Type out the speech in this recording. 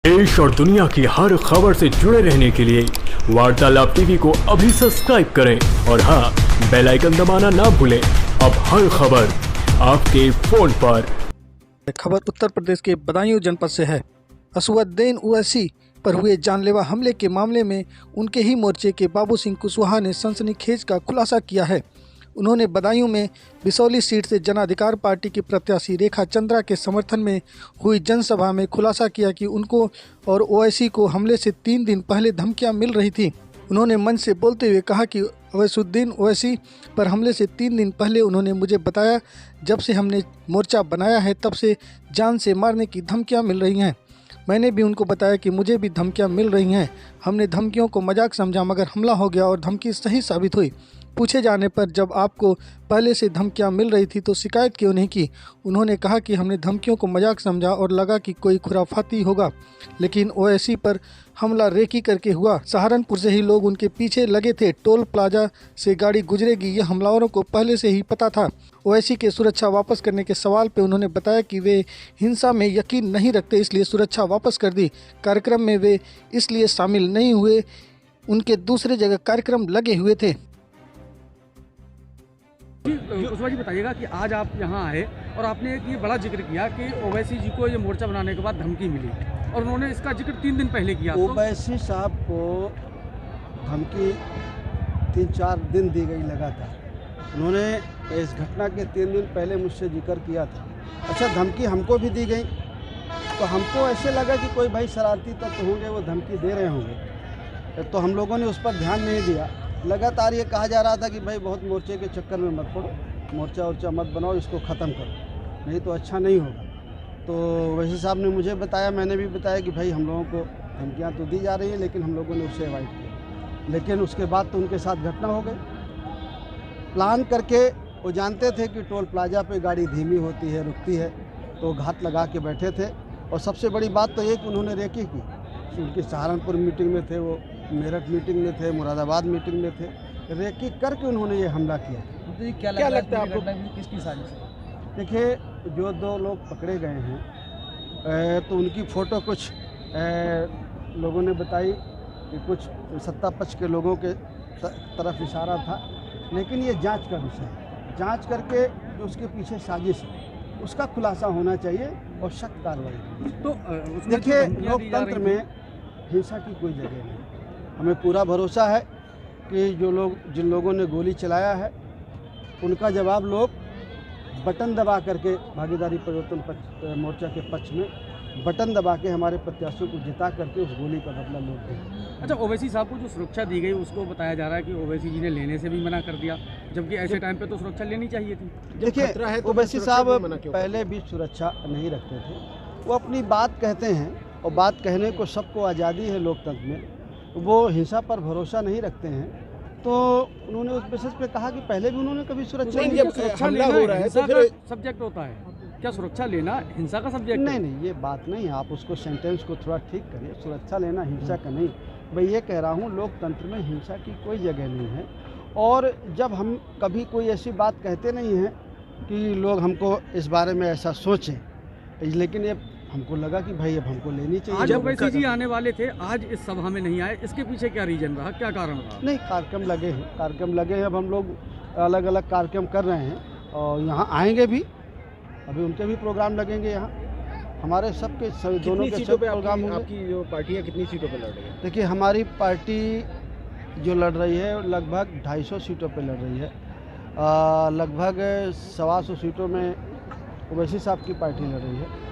देश और दुनिया की हर खबर से जुड़े रहने के लिए वार्तालाप टीवी को अभी सब्सक्राइब करें और हाँ, बेल आइकन दबाना ना भूलें। अब हर खबर आपके फोन पर। खबर उत्तर प्रदेश के बदायूं जनपद से है। असुद्दीन ओवैसी पर हुए जानलेवा हमले के मामले में उनके ही मोर्चे के बाबू सिंह कुशवाहा ने सनसनीखेज का खुलासा किया है। उन्होंने बदायूं में बिसौली सीट से जन अधिकार पार्टी की प्रत्याशी रेखा चंद्रा के समर्थन में हुई जनसभा में खुलासा किया कि उनको और ओवैसी को हमले से 3 दिन पहले धमकियां मिल रही थी। उन्होंने मंच से बोलते हुए कहा कि असुद्दीन ओवैसी पर हमले से 3 दिन पहले उन्होंने मुझे बताया, जब से हमने मोर्चा बनाया है तब से जान से मारने की धमकियां मिल रही हैं। मैंने भी उनको बताया कि मुझे भी धमकियां मिल रही हैं। हमने धमकियों को मजाक समझा, मगर हमला हो गया और धमकी सही साबित हुई। पूछे जाने पर जब आपको पहले से धमकियां मिल रही थी तो शिकायत क्यों नहीं की? उन्होंने कहा कि हमने धमकियों को मजाक समझा और लगा कि कोई खुराफाती होगा, लेकिन ओवैसी पर हमला रेकी करके हुआ। सहारनपुर से ही लोग उनके पीछे लगे थे। टोल प्लाजा से गाड़ी गुजरेगी, यह हमलावरों को पहले से ही पता था। ओवैसी के सुरक्षा वापस करने के सवाल पे उन्होंने बताया कि वे हिंसा में यकीन नहीं रखते, इसलिए सुरक्षा वापस कर दी। कार्यक्रम में वे इसलिए शामिल नहीं हुए, उनके दूसरे जगह कार्यक्रम लगे हुए थे। कुशवाहा जी, बताइएगा कि आज आप यहाँ आए और आपने एक ये बड़ा जिक्र किया कि ओवैसी जी को ये मोर्चा बनाने के बाद धमकी मिली और उन्होंने इसका जिक्र 3 दिन पहले किया। ओवैसी साहब को धमकी 3-4 दिन दी गई लगातार। उन्होंने इस घटना के 3 दिन पहले मुझसे जिक्र किया था। अच्छा, धमकी हमको भी दी गई तो हमको ऐसे लगा कि कोई भाई शरारती तत्व होंगे, वो धमकी दे रहे होंगे, तो हम लोगों ने उस पर ध्यान नहीं दिया। लगातार ये कहा जा रहा था कि भाई बहुत मोर्चे के चक्कर में मत पड़ो, मोर्चा मत बनाओ, इसको ख़त्म करो, नहीं तो अच्छा नहीं होगा। तो ओवैसी साहब ने मुझे बताया, मैंने भी बताया कि भाई हम लोगों को धमकियाँ तो दी जा रही हैं, लेकिन हम लोगों ने उससे अवॉइड किया। लेकिन उसके बाद तो उनके साथ घटना हो गई। प्लान करके वो जानते थे कि टोल प्लाजा पे गाड़ी धीमी होती है, रुकती है, तो घात लगा के बैठे थे। और सबसे बड़ी बात तो ये कि उन्होंने रेकी की। उनकी सहारनपुर मीटिंग में थे, वो मेरठ मीटिंग में थे, मुरादाबाद मीटिंग में थे, रेकी करके उन्होंने ये हमला किया। तो क्या लगता है आपको किसकी साजिश है? देखिए, जो 2 लोग पकड़े गए हैं तो उनकी फ़ोटो कुछ लोगों ने बताई कि कुछ सत्ता पक्ष के लोगों के तरफ इशारा था, लेकिन ये जांच का विषय है। जांच करके जो उसके पीछे साजिश है उसका खुलासा होना चाहिए और सख्त कार्रवाई। तो देखिए, लोकतंत्र में हिंसा की कोई जगह नहीं। हमें पूरा भरोसा है कि जिन लोगों ने गोली चलाया है उनका जवाब लोग बटन दबा करके, भागीदारी परिवर्तन मोर्चा के पक्ष में बटन दबा के हमारे प्रत्याशियों को जिता करके उस गोली का बदला लोग दें। अच्छा, ओवैसी साहब को जो सुरक्षा दी गई उसको बताया जा रहा है कि ओवैसी जी ने लेने से भी मना कर दिया, जबकि ऐसे टाइम पे तो सुरक्षा लेनी चाहिए थी। देखिए, ओवैसी साहब पहले भी सुरक्षा नहीं रखते थे। वो अपनी बात कहते हैं और बात कहने को सबको आज़ादी है लोकतंत्र में। वो हिंसा पर भरोसा नहीं रखते हैं, तो उन्होंने उस बेसिस पे कहा कि पहले भी उन्होंने कभी सुरक्षा नहीं। जब हमला हो रहा है तो फिर सब्जेक्ट होता है, क्या सुरक्षा लेना हिंसा का सब्जेक्ट? नहीं, ये बात नहीं है। आप उसको सेंटेंस को थोड़ा ठीक करिए। सुरक्षा लेना हिंसा का नहीं। मैं ये कह रहा हूँ, लोकतंत्र में हिंसा की कोई जगह नहीं है। और जब हम कभी कोई ऐसी बात कहते नहीं हैं कि लोग हमको इस बारे में ऐसा सोचें, लेकिन ये हमको लगा कि भाई अब हमको लेनी चाहिए। आज ओवैसी जी आने वाले थे, आज इस सभा में नहीं आए, इसके पीछे क्या रीजन रहा, क्या कारण रहा? नहीं, कार्यक्रम लगे हैं। अब हम लोग अलग अलग कार्यक्रम कर रहे हैं और यहाँ आएंगे भी। अभी उनके भी प्रोग्राम लगेंगे यहाँ। हमारे सबके दोनों के सब प्रोग्राम होंगे। आपकी जो पार्टी है कितनी सीटों पे लड़ रही है? देखिए, हमारी पार्टी जो लड़ रही है लगभग 250 सीटों पे लड़ रही है। लगभग 125 सीटों में ओवैसी साहब की पार्टी लड़ रही है।